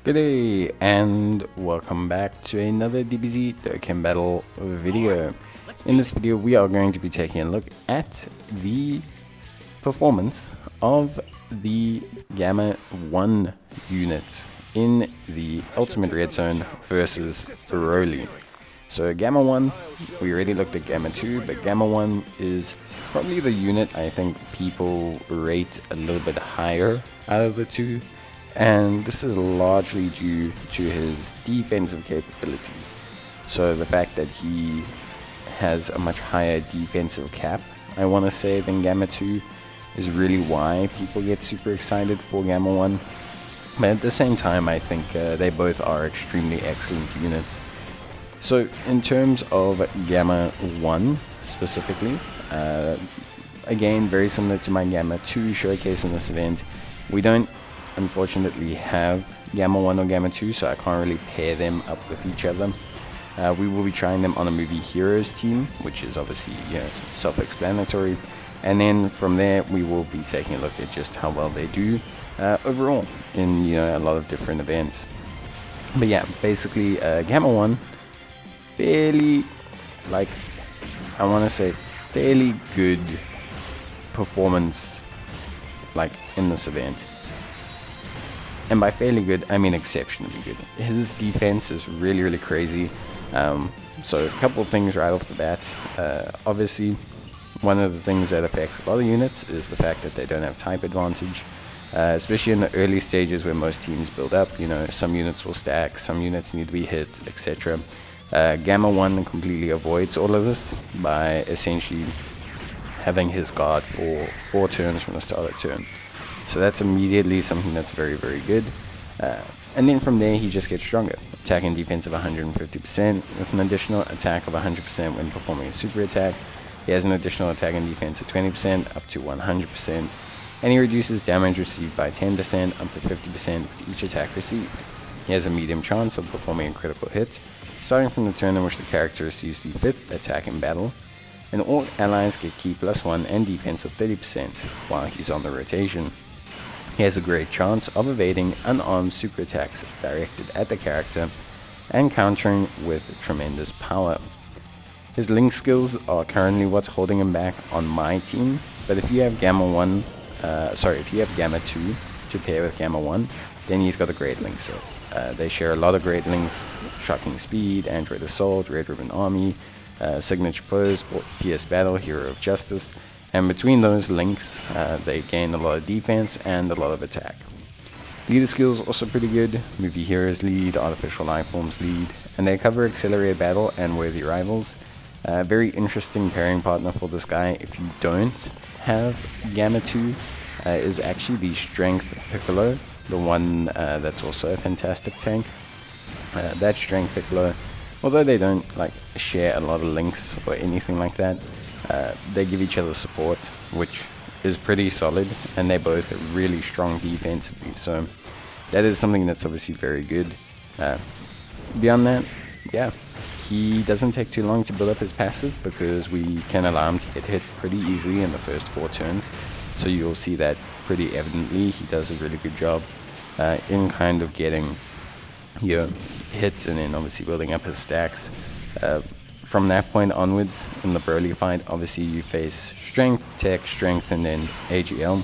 Good day and welcome back to another Dbz Dokkan battle video. In this video we are going to be taking a look at the performance of the Gamma 1 unit in the Ultimate Red Zone versus Broly. So Gamma 1, we already looked at Gamma 2, but Gamma 1 is probably the unit I think people rate a little bit higher out of the two. And this is largely due to his defensive capabilities. So the fact that he has a much higher defensive cap, I want to say, than Gamma 2 is really why people get super excited for Gamma 1. But at the same time, I think they both are extremely excellent units. So in terms of Gamma 1 specifically, again, very similar to my Gamma 2 showcase in this event, we don't unfortunately have Gamma 1 or Gamma 2, so I can't really pair them up with each other. We will be trying them on a Movie Heroes team, which is obviously self-explanatory, and then from there we will be taking a look at just how well they do overall in a lot of different events. But yeah, basically Gamma 1, fairly, like, I want to say fairly good performance like in this event. And by fairly good, I mean exceptionally good. His defense is really crazy. So a couple of things right off the bat. Obviously, one of the things that affects a lot of units is the fact that they don't have type advantage. Especially in the early stages where most teams build up. Some units will stack, some units need to be hit, etc. Gamma 1 completely avoids all of this by essentially having his guard for 4 turns from the start of the turn. So that's immediately something that's very good. And then from there he just gets stronger. Attack and defense of 150% with an additional attack of 100% when performing a super attack. He has an additional attack and defense of 20% up to 100%. And he reduces damage received by 10% up to 50% with each attack received. He has a medium chance of performing a critical hit, starting from the turn in which the character receives the 5th attack in battle. And all allies get key +1 and defense of 30% while he's on the rotation. He has a great chance of evading unarmed super attacks directed at the character and countering with tremendous power. His link skills are currently what's holding him back on my team, but if you have Gamma 2 to pair with Gamma 1, then he's got a great link set. They share a lot of great links: Shocking Speed, Android Assault, Red Ribbon Army, Signature Pose, Fierce Battle, Hero of Justice. And between those links, they gain a lot of defense and a lot of attack. Leader skills also pretty good. Movie Heroes lead, Artificial Lifeforms lead, and they cover Accelerated Battle and Worthy Rivals. Very interesting pairing partner for this guy, if you don't have Gamma 2, is actually the Strength Piccolo, the one that's also a fantastic tank. That Strength Piccolo, although they don't share a lot of links or anything like that, they give each other support, which is pretty solid, and they're both really strong defensively, so that is something that's obviously very good. Beyond that, yeah, he doesn't take too long to build up his passive because we can allow him to get hit pretty easily in the first 4 turns, so you'll see that pretty evidently. He does a really good job in kind of getting hits and then obviously building up his stacks. From that point onwards, in the Broly fight, obviously you face Strength, Tech, Strength, and then AGL.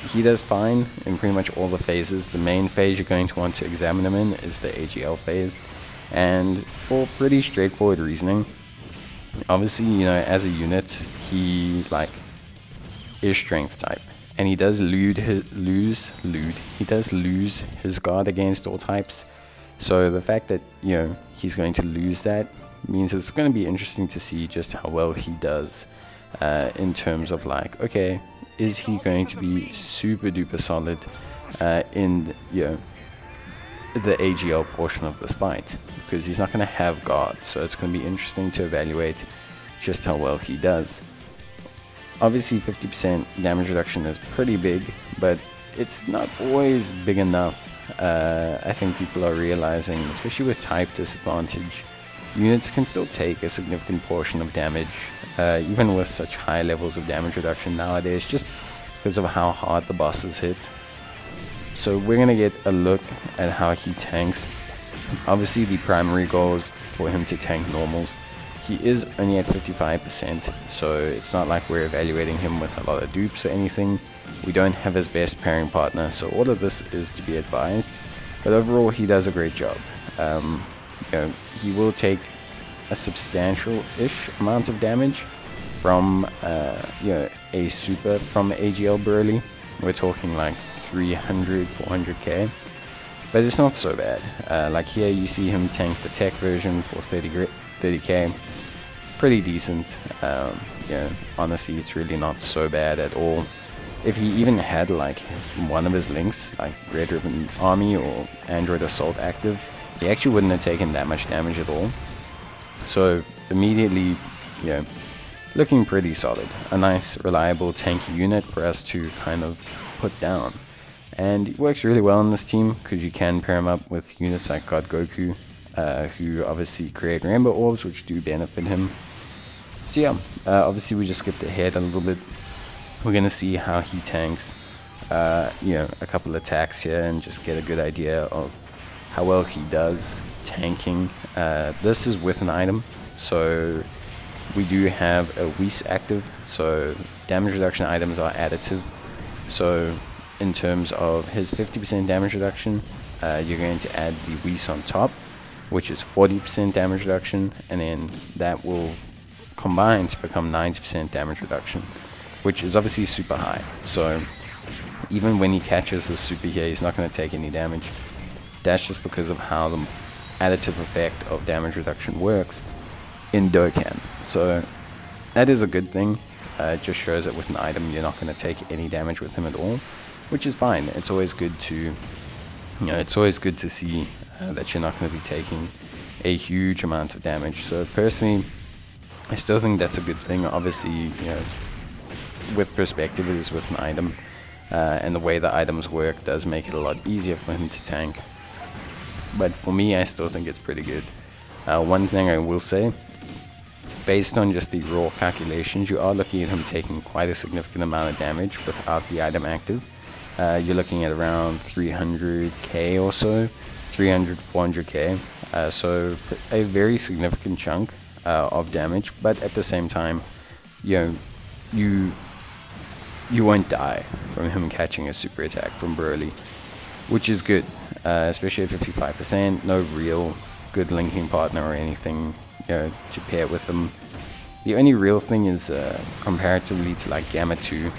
He does fine in pretty much all the phases. The main phase you're going to want to examine him in is the AGL phase. And for pretty straightforward reasoning, obviously, as a unit, he is Strength type. And he does lose his guard against all types. So the fact that, he's going to lose that means it's going to be interesting to see just how well he does in terms of okay, is he going to be super duper solid in the AGL portion of this fight, because he's not going to have guard, so it's going to be interesting to evaluate just how well he does. Obviously 50% damage reduction is pretty big, but it's not always big enough. I think people are realizing, especially with type disadvantage, units can still take a significant portion of damage, even with such high levels of damage reduction nowadays, just because of how hard the bosses hit. so we're gonna get a look at how he tanks. Obviously the primary goal is for him to tank normals. He is only at 55%, so it's not like we're evaluating him with a lot of dupes or anything. We don't have his best pairing partner, so all of this is to be advised. But overall, he does a great job. He will take a substantial-ish amount of damage from a super from AGL Burley. We're talking like 300, 400k, but it's not so bad. Like here, you see him tank the tech version for 30k. Pretty decent. Honestly, it's really not so bad at all. If he even had like one of his links, like Red Ribbon Army or Android Assault active, he actually wouldn't have taken that much damage at all. So immediately, looking pretty solid. A nice, reliable, tanky unit for us to kind of put down. And it works really well on this team because you can pair him up with units like God Goku, who obviously create rainbow orbs, which do benefit him. So yeah, obviously we just skipped ahead a little bit. We're gonna see how he tanks, a couple attacks here and just get a good idea of how well he does tanking. This is with an item, so we do have a Whis active, so damage reduction items are additive. So in terms of his 50% damage reduction, you're going to add the Whis on top, which is 40% damage reduction, and then that will combine to become 90% damage reduction, which is obviously super high. So even when he catches the super here, he's not going to take any damage. That's just because of how the additive effect of damage reduction works in Dokkan. So that is a good thing. It just shows that with an item you're not going to take any damage with him at all, which is fine. It's always good to, see that you're not going to be taking a huge amount of damage. So personally, I still think that's a good thing. Obviously, with perspective, it is with an item, and the way the items work does make it a lot easier for him to tank. But for me, I still think it's pretty good. One thing I will say, based on just the raw calculations, you are looking at him taking quite a significant amount of damage without the item active. You're looking at around 300k or so, 300, 400k. So a very significant chunk of damage, but at the same time, you won't die from him catching a super attack from Broly, which is good, especially at 55%. No real good linking partner or anything, to pair with them. The only real thing is comparatively to like Gamma 2,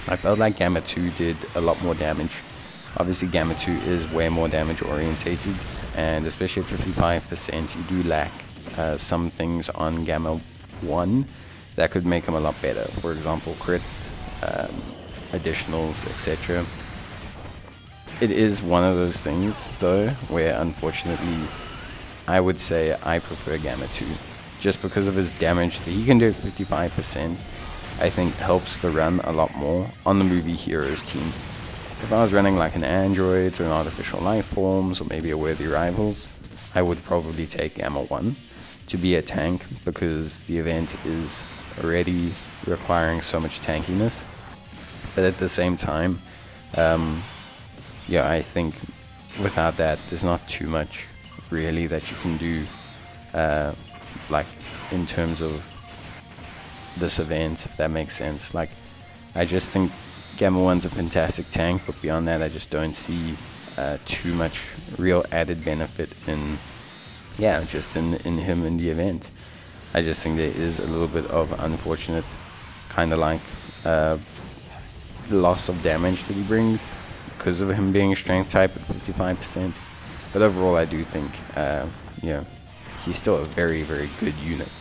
I felt like Gamma 2 did a lot more damage. Obviously Gamma 2 is way more damage orientated, and especially at 55%, you do lack some things on Gamma 1 that could make him a lot better. For example, crits, additionals, etc. It is one of those things though where unfortunately I would say I prefer Gamma 2 just because of his damage that he can do at 55%. I think helps the run a lot more on the movie Heroes team. If I was running like an Android or an Artificial Life Forms or maybe a Worthy Rivals, I would probably take Gamma 1 to be a tank because the event is already requiring so much tankiness. But at the same time, I think without that there's not too much really that you can do like in terms of this event, if that makes sense. Like I just think Gamma 1's a fantastic tank, but beyond that I just don't see too much real added benefit in in him in the event. I just think there is a little bit of unfortunate kind of like loss of damage that he brings because of him being a strength type at 55%. But overall I do think he's still a very, very good unit.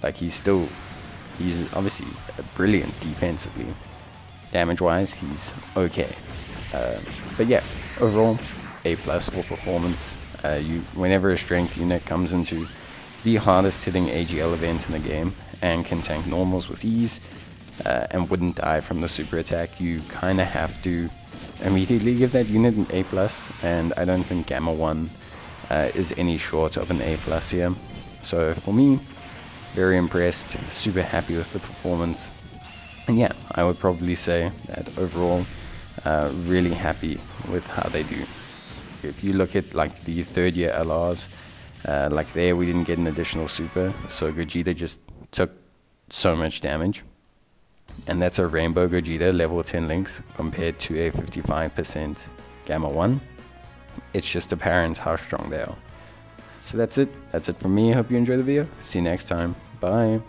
Like he's obviously brilliant defensively. Damage wise he's okay, but yeah, overall A+ for performance. Whenever a strength unit comes into the hardest hitting AGL event in the game and can tank normals with ease and wouldn't die from the super attack, you kind of have to immediately give that unit an A+, and I don't think Gamma 1 is any short of an A+ here. So for me, very impressed, super happy with the performance, and yeah, I would probably say that overall really happy with how they do. If you look at like the 3rd year LRs, like there we didn't get an additional super, so Gogeta just took so much damage. And that's a Rainbow Gogeta level 10 links compared to a 55% Gamma 1. It's just apparent how strong they are. So that's it from me. I hope you enjoyed the video. See you next time. Bye.